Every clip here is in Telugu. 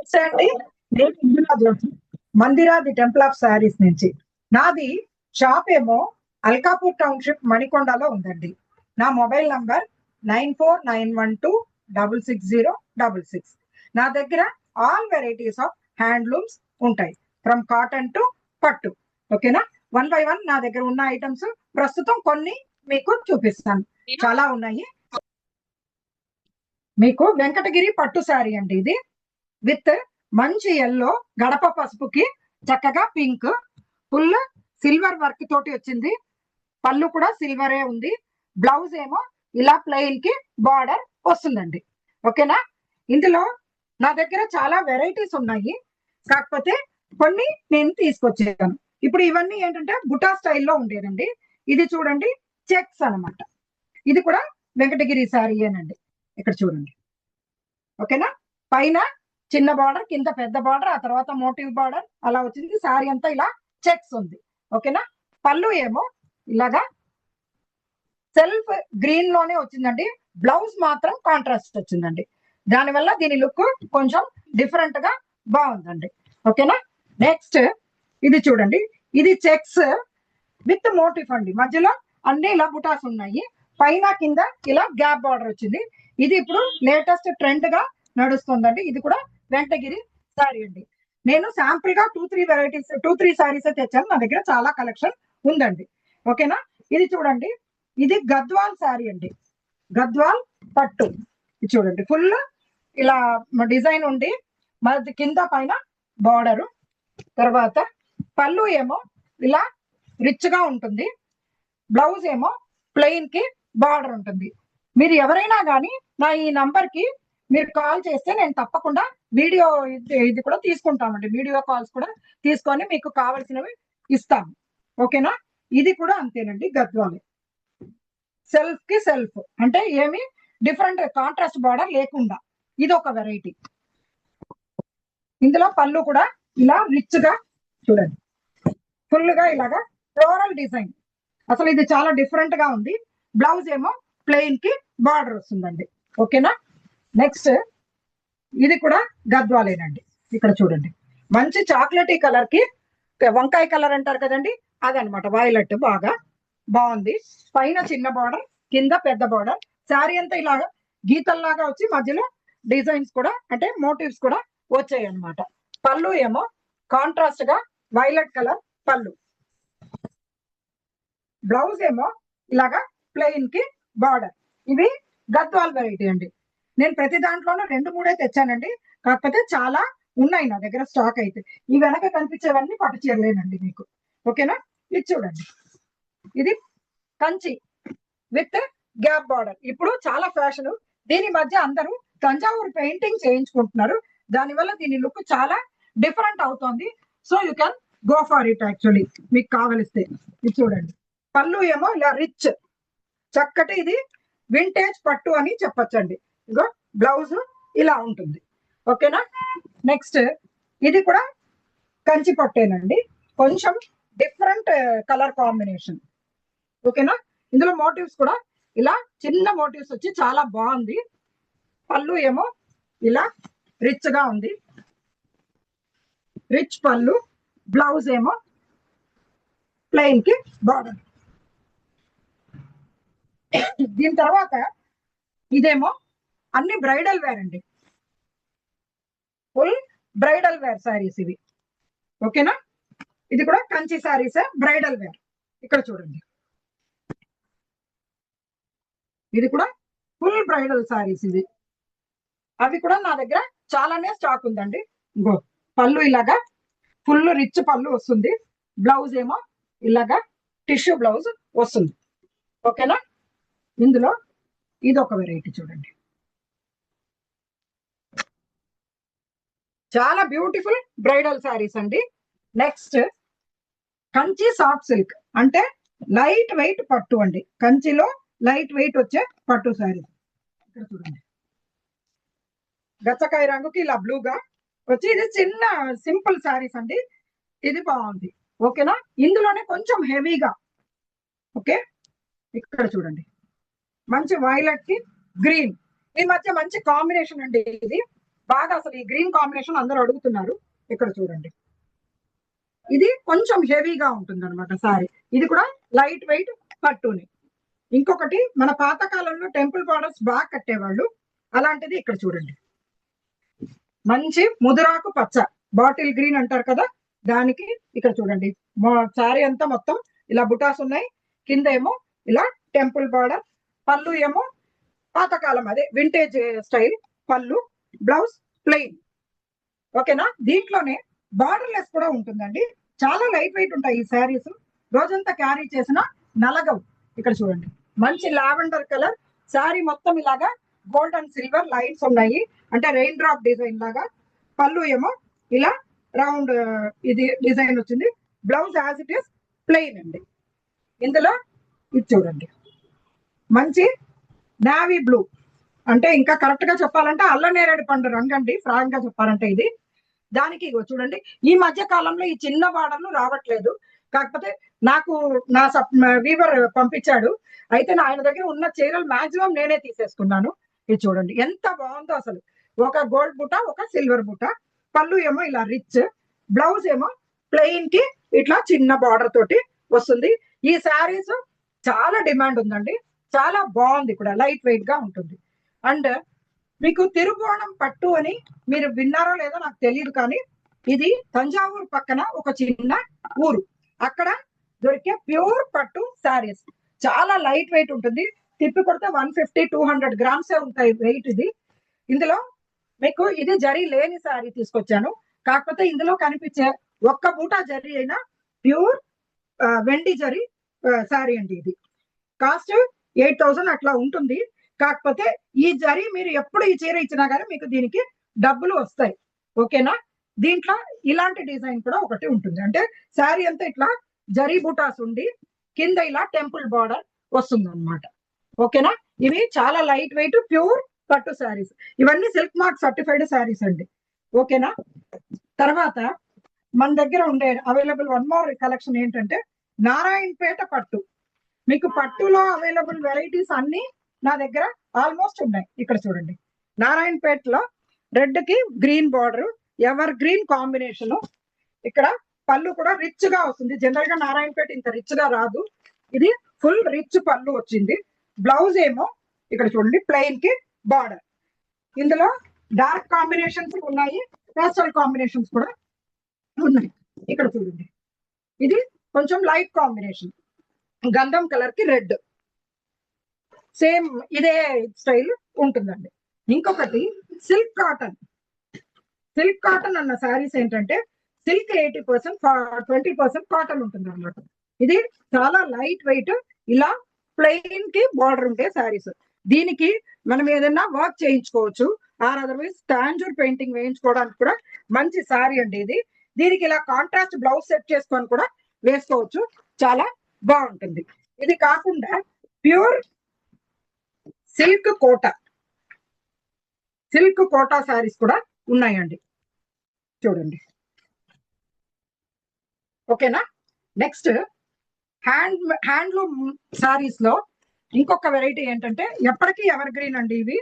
నమస్తే అండి. నేను ఇందులో మందిరా ది టెంపుల్ ఆఫ్ శారీస్ నుంచి. నాది షాప్ ఏమో అల్కాపూర్ టౌన్షిప్ మణికొండలో ఉందండి. నా మొబైల్ నంబర్ 9491266066. నా దగ్గర ఆల్ వెరైటీస్ ఆఫ్ హ్యాండ్లూమ్స్ ఉంటాయి, ఫ్రమ్ కాటన్ టు పట్టు. ఓకేనా? వన్ బై వన్ నా దగ్గర ఉన్న ఐటమ్స్ ప్రస్తుతం కొన్ని మీకు చూపిస్తాను. చాలా ఉన్నాయి. మీకు వెంకటగిరి పట్టు శారీ అండి ఇది, విత్ మంచి ఎల్లో, గడప పసుపుకి చక్కగా పింక్, ఫుల్ సిల్వర్ వర్క్ తోటి వచ్చింది. పళ్ళు కూడా సిల్వరే ఉంది. బ్లౌజ్ ఏమో ఇలా ప్లెయిన్ కి బార్డర్ వస్తుందండి. ఓకేనా? ఇందులో నా దగ్గర చాలా వెరైటీస్ ఉన్నాయి, కాకపోతే కొన్ని నేను తీసుకొచ్చాను. ఇప్పుడు ఇవన్నీ ఏంటంటే బుటా స్టైల్లో ఉండేదండి. ఇది చూడండి, చెక్స్ అన్నమాట. ఇది కూడా వెంకటగిరి శారీ ఏనండి. ఇక్కడ చూడండి. ఓకేనా? పైన చిన్న బార్డర్, కింద పెద్ద బార్డర్, ఆ తర్వాత మోటివ్ బార్డర్ అలా వచ్చింది. శారీ అంతా ఇలా చెక్స్ ఉంది. ఓకేనా? పళ్ళు ఏమో ఇలాగా సెల్ఫ్ గ్రీన్ లోనే వచ్చిందండి. బ్లౌజ్ మాత్రం కాంట్రాస్ట్ వచ్చిందండి. దానివల్ల దీని లుక్ కొంచెం డిఫరెంట్ గా బాగుందండి. ఓకేనా? నెక్స్ట్ ఇది చూడండి, ఇది చెక్స్ విత్ మోటిఫ్ అండి. మధ్యలో అన్ని ఇలా బుటాస్ ఉన్నాయి. పైన కింద ఇలా గ్యాప్ బార్డర్ వచ్చింది. ఇది ఇప్పుడు లేటెస్ట్ ట్రెండ్ గా నడుస్తుందండి. ఇది కూడా వెంకటగిరి శారీ అండి. నేను శాంపుల్ గా 2-3 శారీస్ తెచ్చాను. నా దగ్గర చాలా కలెక్షన్ ఉందండి. ఓకేనా? ఇది చూడండి, ఇది గద్వాల్ శారీ అండి. గద్వాల్ పట్టు. ఇది చూడండి, ఫుల్ ఇలా డిజైన్ ఉండి మరి కింద పైన బార్డరు, తర్వాత పళ్ళు ఏమో ఇలా రిచ్ గా ఉంటుంది. బ్లౌజ్ ఏమో ప్లెయిన్ కి బార్డర్ ఉంటుంది. మీరు ఎవరైనా కానీ నా ఈ నంబర్ కి మీరు కాల్ చేస్తే నేను తప్పకుండా వీడియో ఇది కూడా తీసుకుంటామండి. వీడియో కాల్స్ కూడా తీసుకొని మీకు కావాల్సినవి ఇస్తాము. ఓకేనా? ఇది కూడా అంతేనండి, గద్వాలే. సెల్ఫ్ కి సెల్ఫ్ అంటే ఏమి డిఫరెంట్ కాంట్రాస్ట్ బార్డర్ లేకుండా ఇది ఒక వెరైటీ. ఇందులో పళ్ళు కూడా ఇలా రిచ్ గా చూడండి, ఫుల్ గా ఇలాగా ఫ్లోరల్ డిజైన్. అసలు ఇది చాలా డిఫరెంట్ గా ఉంది. బ్లౌజ్ ఏమో ప్లెయిన్ కి బార్డర్ వస్తుందండి. ఓకేనా? నెక్స్ట్ ఇది కూడా గద్వాలేనండి. ఇక్కడ చూడండి, మంచి చాక్లెటీ కలర్ కి వంకాయ కలర్ అంటారు కదండి, అదనమాట. వైలెట్ బాగా బాగుంది. పైన చిన్న బార్డర్, కింద పెద్ద బార్డర్. శారీ అంతా ఇలాగా గీతల్లాగా వచ్చి మధ్యలో డిజైన్స్ కూడా అంటే మోటివ్స్ కూడా వచ్చాయి అనమాట. పళ్ళు ఏమో కాంట్రాస్ట్ గా వైలెట్ కలర్ పళ్ళు. బ్లౌజ్ ఏమో ఇలాగా ప్లెయిన్ కి బార్డర్. ఇవి గద్వాల్ వెరైటీ అండి. నేను ప్రతి దాంట్లోనూ 2-3 తెచ్చానండి, కాకపోతే చాలా ఉన్నాయి నా దగ్గర స్టాక్ అయితే. ఈ వెనక కనిపించేవన్నీ పట్టు చీరలేనండి మీకు. ఓకేనా? ఇది చూడండి, ఇది కంచి విత్ గ్యాప్ బార్డర్. ఇప్పుడు చాలా ఫ్యాషన్. దీని మధ్య అందరూ తంజావూరు పెయింటింగ్ చేయించుకుంటున్నారు. దానివల్ల దీని లుక్ చాలా డిఫరెంట్ అవుతోంది. So you can go for it actually, మీకు కావలిస్తే. ఇది చూడండి, పళ్ళు ఏమో ఇలా రిచ్ చక్కటి, ఇది వింటేజ్ పట్టు అని చెప్పొచ్చండి. ఇగో బ్లౌజ్ ఇలా ఉంటుంది. ఓకేనా? నెక్స్ట్ ఇది కూడా కంచి పట్టేనండి, కొంచెం డిఫరెంట్ కలర్ కాంబినేషన్. ఓకేనా? ఇందులో మోటివ్స్ కూడా ఇలా చిన్న మోటివ్స్ వచ్చి చాలా బాగుంది. పళ్ళు ఏమో ఇలా రిచ్ గా ఉంది, రిచ్ పళ్ళు. బ్లౌజ్ ఏమో ప్లెయిన్ కి బార్డర్. దీని తర్వాత ఇదేమో అన్ని బ్రైడల్ వేర్ అండి, ఫుల్ బ్రైడల్ వేర్ శారీస్ ఇవి. ఓకేనా? ఇది కూడా కంచి శారీస్, బ్రైడల్ వేర్. ఇక్కడ చూడండి, ఇది కూడా ఫుల్ బ్రైడల్ శారీస్ ఇది. అవి కూడా నా దగ్గర చాలానే స్టాక్ ఉందండి. ఇంకో పళ్ళు ఇలాగా ఫుల్ రిచ్ పళ్ళు వస్తుంది. బ్లౌజ్ ఏమో ఇలాగా టిష్యూ బ్లౌజ్ వస్తుంది. ఓకేనా? ఇందులో ఇది ఒక వెరైటీ చూడండి, చాలా బ్యూటిఫుల్ బ్రైడల్ శారీస్ అండి. నెక్స్ట్ కంచి సాఫ్ట్ సిల్క్ అంటే లైట్ వెయిట్ పట్టు అండి. కంచిలో లైట్ వెయిట్ వచ్చే పట్టు శారీ. ఇక్కడ చూడండి, గచ్చకాయ రంగుకి ఇలా బ్లూగా వచ్చి, ఇది చిన్న సింపుల్ శారీస్ అండి. ఇది బాగుంది. ఓకేనా? ఇందులోనే కొంచెం హెవీగా. ఓకే, ఇక్కడ చూడండి, మంచి వైలెట్ కి గ్రీన్, ఈ మధ్య మంచి కాంబినేషన్ అండి ఇది. బాగా అసలు ఈ గ్రీన్ కాంబినేషన్ అందరూ అడుగుతున్నారు. ఇక్కడ చూడండి, ఇది కొంచెం హెవీగా ఉంటుంది అనమాట సారీ. ఇది కూడా లైట్ వెయిట్ పట్టుని. ఇంకొకటి మన పాతకాలంలో టెంపుల్ బార్డర్స్ బాగా కట్టేవాళ్ళు, అలాంటిది ఇక్కడ చూడండి. మంచి ముదురాకు పచ్చ, బాటిల్ గ్రీన్ అంటారు కదా, దానికి ఇక్కడ చూడండి సారీ అంతా మొత్తం ఇలా బుటాస్ ఉన్నాయి. కింద ఏమో ఇలా టెంపుల్ బార్డర్, పళ్ళు ఏమో పాతకాలం అదే వింటేజ్ స్టైల్ పళ్ళు, బ్లౌజ్ ప్లెయిన్. ఓకేనా. దీంట్లోనే బార్డర్ లెస్ కూడా ఉంటుందండి. చాలా లైట్ వెయిట్ ఉంటాయి ఈ శారీస్, రోజంతా క్యారీ చేసిన నలగవు. ఇక్కడ చూడండి మంచి లావెండర్ కలర్ శారీ, మొత్తం ఇలాగా గోల్డ్ అండ్ సిల్వర్ లైన్స్ ఉన్నాయి, అంటే రెయిన్ డ్రాప్ డిజైన్ లాగా. పళ్ళు ఏమో ఇలా రౌండ్ ఇది డిజైన్ వచ్చింది. Blouse as it is plain అండి. ఇందులో ఇది చూడండి మంచి నావీ బ్లూ, అంటే ఇంకా కరెక్ట్ గా చెప్పాలంటే అల్లనేరేడు పండు రంగు అండి, ఫ్రాంక్ గా చెప్పాలంటే ఇది. దానికి ఇగో చూడండి, ఈ మధ్య కాలంలో ఈ చిన్న బార్డర్లు రావట్లేదు, కాకపోతే నాకు నా వీవర్ పంపించాడు, అయితే ఆయన దగ్గర ఉన్న చీరలు మాక్సిమం నేనే తీసేసుకున్నాను. ఇది చూడండి ఎంత బాగుందో అసలు, ఒక గోల్డ్ బుట్ట, ఒక సిల్వర్ బుట్ట. పళ్ళు ఏమో ఇలా రిచ్, బ్లౌజ్ ఏమో ప్లెయిన్ కి ఇట్లా చిన్న బార్డర్ తోటి వస్తుంది. ఈ శారీస్ చాలా డిమాండ్ ఉందండి, చాలా బాగుంది కూడా, లైట్ వెయిట్ గా ఉంటుంది. అండ్ మీకు తిరుభువనం పట్టు అని మీరు విన్నారో లేదో నాకు తెలియదు, కానీ ఇది తంజావూరు పక్కన ఒక చిన్న ఊరు, అక్కడ దొరికే ప్యూర్ పట్టు శారీస్. చాలా లైట్ వెయిట్ ఉంటుంది, తిప్పి కొడితే 150-200 గ్రామ్సే ఉంటాయి వెయిట్ ఇది. ఇందులో మీకు ఇది జరీ లేని శారీ తీసుకొచ్చాను, కాకపోతే ఇందులో కనిపించే ఒక్క బూటా జరీ అయినా ప్యూర్ వెండి జరీ శారీ అండి. ఇది కాస్ట్ 8,000 అట్లా ఉంటుంది, కాకపోతే ఈ జరీ మీరు ఎప్పుడు ఈ చీర ఇచ్చినా కానీ మీకు దీనికి డబ్బులు వస్తాయి. ఓకేనా. దీంట్లో ఇలాంటి డిజైన్ కూడా ఒకటి ఉంటుంది, అంటే శారీ అంతా ఇట్లా జరీ బూటాస్ ఉండి కింద ఇలా టెంపుల్ బార్డర్ వస్తుంది అనమాట. ఓకేనా. ఇవి చాలా లైట్ వెయిట్ ప్యూర్ పట్టు శారీస్, ఇవన్నీ సిల్క్ మార్క్ సర్టిఫైడ్ శారీస్ అండి. ఓకేనా. తర్వాత మన దగ్గర ఉండే అవైలబుల్ వన్ మోర్ కలెక్షన్ ఏంటంటే నారాయణపేట పట్టు. మీకు పట్టులో అవైలబుల్ వెరైటీస్ అన్ని నా దగ్గర ఆల్మోస్ట్ ఉన్నాయి. ఇక్కడ చూడండి నారాయణపేటలో రెడ్ కి green border, ever green combination. ఇక్కడ పళ్ళు కూడా రిచ్ గా వస్తుంది, జనరల్ గా నారాయణపేట ఇంత రిచ్ గా రాదు, ఇది ఫుల్ రిచ్ పళ్ళు వచ్చింది. బ్లౌజ్ ఏమో ఇక్కడ చూడండి ప్లెయిన్ కి బార్డర్. ఇందులో డార్క్ కాంబినేషన్స్ ఉన్నాయి, పేస్టల్ కాంబినేషన్స్ కూడా ఉన్నాయి. ఇక్కడ చూడండి ఇది కొంచెం లైట్ కాంబినేషన్, గంధం కలర్ కి రెడ్, సేమ్ ఇదే స్టైల్ ఉంటుందండి. ఇంకొకటి సిల్క్ కాటన్. సిల్క్ కాటన్ అన్న శారీస్ ఏంటంటే సిల్క్ 80%, 20% కాటన్ ఉంటుంది అన్నమాట. ఇది చాలా లైట్ వెయిట్, ఇలా ప్లెయిన్ కి బార్డర్ ఉంటే శారీస్. దీనికి మనం ఏదైనా వర్క్ చేయించుకోవచ్చు, ఆర్ అదర్వైజ్ టాంజూర్ పెయింటింగ్ వేయించుకోవడానికి కూడా మంచి శారీ అండి ఇది. దీనికి ఇలా కాంట్రాస్ట్ బ్లౌజ్ సెట్ చేసుకొని కూడా వేసుకోవచ్చు, చాలా బాగుంటుంది. ఇది కాకుండా pure silk Kota, silk Kota saris కూడా ఉన్నాయండి, చూడండి. ఓకేనా. నెక్స్ట్ హ్యాండ్లూమ్ శారీస్ లో ఇంకొక వెరైటీ ఏంటంటే ఎప్పటికీ ఎవర్ గ్రీన్ అండి. ఇవి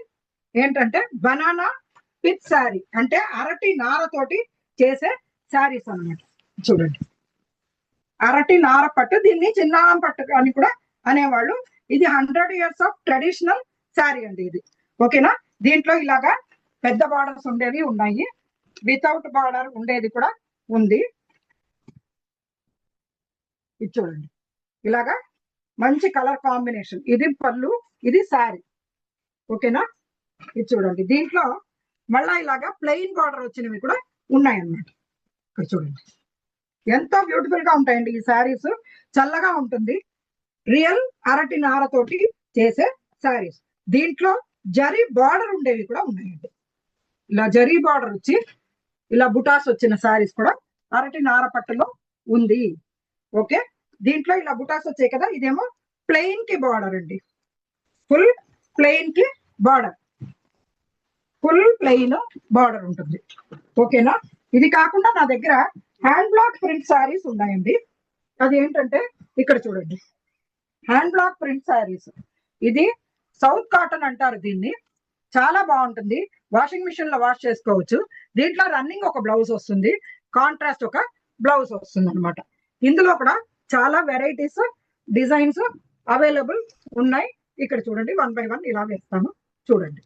ఏంటంటే బనానా పిచ్ శారీ, అంటే అరటి నారతోటి చేసే శారీస్ అన్నమాట. చూడండి అరటి నార పట్టు, దీన్ని చిన్నాం పట్టు అని కూడా అనేవాళ్ళు. ఇది 100 years ఆఫ్ ట్రెడిషనల్ శారీ అండి ఇది. ఓకేనా. దీంట్లో ఇలాగా పెద్ద బార్డర్స్ ఉండేవి ఉన్నాయి, వితౌట్ బార్డర్ ఉండేది కూడా ఉంది. ఇది చూడండి ఇలాగా మంచి కలర్ కాంబినేషన్, ఇది పళ్ళు, ఇది శారీ. ఓకేనా. ఇది చూడండి దీంట్లో మళ్ళా ఇలాగా ప్లెయిన్ బార్డర్ వచ్చినవి కూడా ఉన్నాయి అన్నమాట. ఇక్కడ చూడండి ఎంతో బ్యూటిఫుల్ గా ఉంటాయండి ఈ శారీస్, చల్లగా ఉంటుంది. రియల్ అరటి నారతోటి చేసే శారీస్. దీంట్లో జరీ బార్డర్ ఉండేవి కూడా ఉన్నాయండి, ఇలా జరీ బార్డర్ వచ్చి ఇలా బుటాస్ వచ్చిన శారీస్ కూడా అరటి నార పట్టులో ఉంది. ఓకే. దీంట్లో ఇలా బుటాస్ వచ్చాయి కదా, ఇదేమో ప్లెయిన్ కి బార్డర్ అండి, ఫుల్ ప్లెయిన్ కి బార్డర్, ఫుల్ ప్లెయిన్ బార్డర్ ఉంటుంది. ఓకేనా. ఇది కాకుండా నా దగ్గర హ్యాండ్ బ్లాక్ ప్రింట్ శారీస్ ఉన్నాయండి. అది ఏంటంటే ఇక్కడ చూడండి హ్యాండ్ బ్లాక్ ప్రింట్ శారీస్. ఇది సౌత్ కాటన్ అంటారు దీన్ని, చాలా బాగుంటుంది. వాషింగ్ మిషన్ లో వాష్ చేసుకోవచ్చు. దీంట్లో రన్నింగ్ ఒక బ్లౌజ్ వస్తుంది, కాంట్రాస్ట్ ఒక బ్లౌజ్ వస్తుంది అనమాట. ఇందులో కూడా చాలా వెరైటీస్ డిజైన్స్ అవైలబుల్ ఉన్నాయి. ఇక్కడ చూడండి, 1 by 1 ఇలా వేస్తాను చూడండి.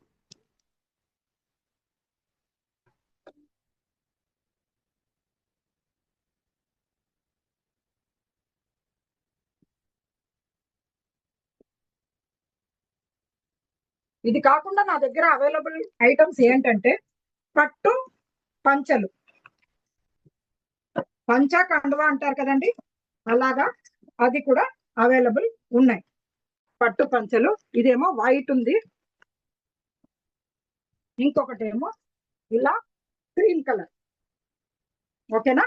ఇది కాకుండా నా దగ్గర అవైలబుల్ ఐటమ్స్ ఏంటంటే పట్టు పంచలు, పంచ కండువా అంటారు కదండి, అలాగా అది కూడా అవైలబుల్ ఉన్నాయి. పట్టు పంచలు, ఇదేమో వైట్ ఉంది, ఇంకొకటేమో ఇలా క్రీమ్ కలర్. ఓకేనా?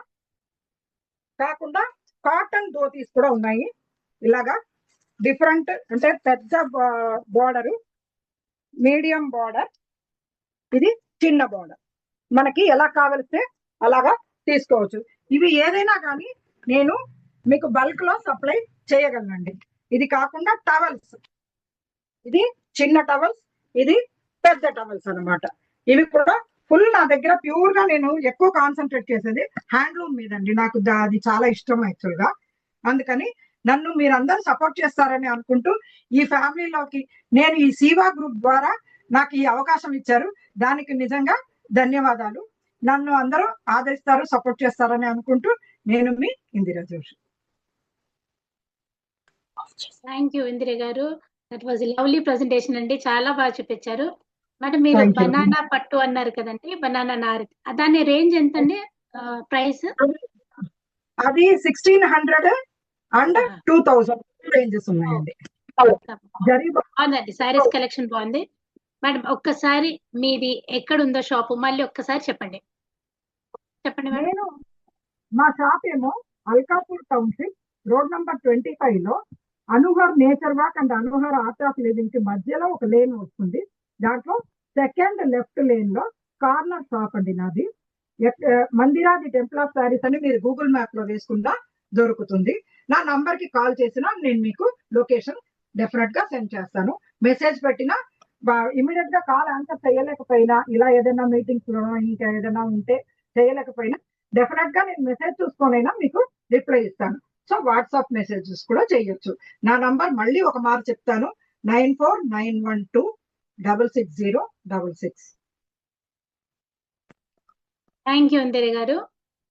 కాకుండా కాటన్ ధోతీస్ కూడా ఉన్నాయి. ఇలాగా డిఫరెంట్, అంటే పెద్ద బార్డరు, మీడియం బార్డర్, ఇది చిన్న బార్డర్, మనకి ఎలా కావలిస్తే అలాగా తీసుకోవచ్చు. ఇవి ఏదైనా కానీ నేను మీకు బల్క్ లో సప్లై చేయగలనండి. ఇది కాకుండా టవల్స్, ఇది చిన్న టవల్స్, ఇది పెద్ద టవల్స్ అనమాట. ఇవి కూడా ఫుల్ నా దగ్గర ప్యూర్ గా నేను ఎక్కువ కాన్సన్ట్రేట్ చేసేది హ్యాండ్లూమ్ మీదండి. నాకు అది చాలా ఇష్టం యాక్చువల్ గా. అందుకని నన్ను మీరందరూ సపోర్ట్ చేస్తారని అనుకుంటూ ఈ ఫ్యామిలీలోకి నేను ఈ సీవా గ్రూప్ ద్వారా నాకు ఈ అవకాశం ఇచ్చారు. దానికి నిజంగా ధన్యవాదాలు. నన్ను అందరూ ఆదరిస్తారు, సపోర్ట్ చేస్తారని అనుకుంటూ నేను మీ ఇందిరా జోషి. థ్యాంక్ యూ ఇందిర గారు. దట్ వాజ్ లవ్లీ ప్రెజెంటేషన్ అండి, చాలా బాగా చూపించారు. మేడం మీరు బనానా పట్టు అన్నారు కదండి, బనానా నారి, దాని రేంజ్ ఎంత అండి ప్రైస్? అది 1600 అండ్ 2000 రేంజెస్ ఉన్నాయండి. బాగుందండి, సారీస్ కలెక్షన్ బాగుంది. మేడం ఒక్కసారి మీది ఎక్కడ ఉందో షాప్ మళ్ళీ ఒక్కసారి చెప్పండి. నేను మా షాప్ ఏమో అల్కాపూర్ టౌన్షిప్, రోడ్ నంబర్ 25 లో Anuhar nature walk and Anuhar art of living కి మధ్యలో ఒక లేన్ వస్తుంది. దాంట్లో సెకండ్ లెఫ్ట్ లేన్ లో కార్నర్ షాప్ అండి నాది. మందిరాది టెంపుల్ ఆఫ్ సారీస్ అని మీరు గూగుల్ మ్యాప్ లో వేసుకుందా దొరుకుతుంది. నా నంబర్ కి కాల్ చేసినా నేను మీకు లొకేషన్ డెఫినెట్ గా సెండ్ చేస్తాను. మెసేజ్ పెట్టినా ఇమీడియట్ గా కాల్ ఆన్సర్ చేయలేకపోయినా, ఇలా ఏదైనా మీటింగ్స్ లో ఇంకా ఏదైనా ఉంటే చేయలేకపోయినా డెఫినెట్ గా నేను మెసేజ్ చూసుకొనైనా మీకు రిప్లై ఇస్తాను. సో వాట్సాప్ మెసేజెస్ కూడా చేయొచ్చు. నా నంబర్ మళ్ళీ ఒక మారు చెప్తాను, 9491260666. థ్యాంక్ యూ ఇందిర గారు.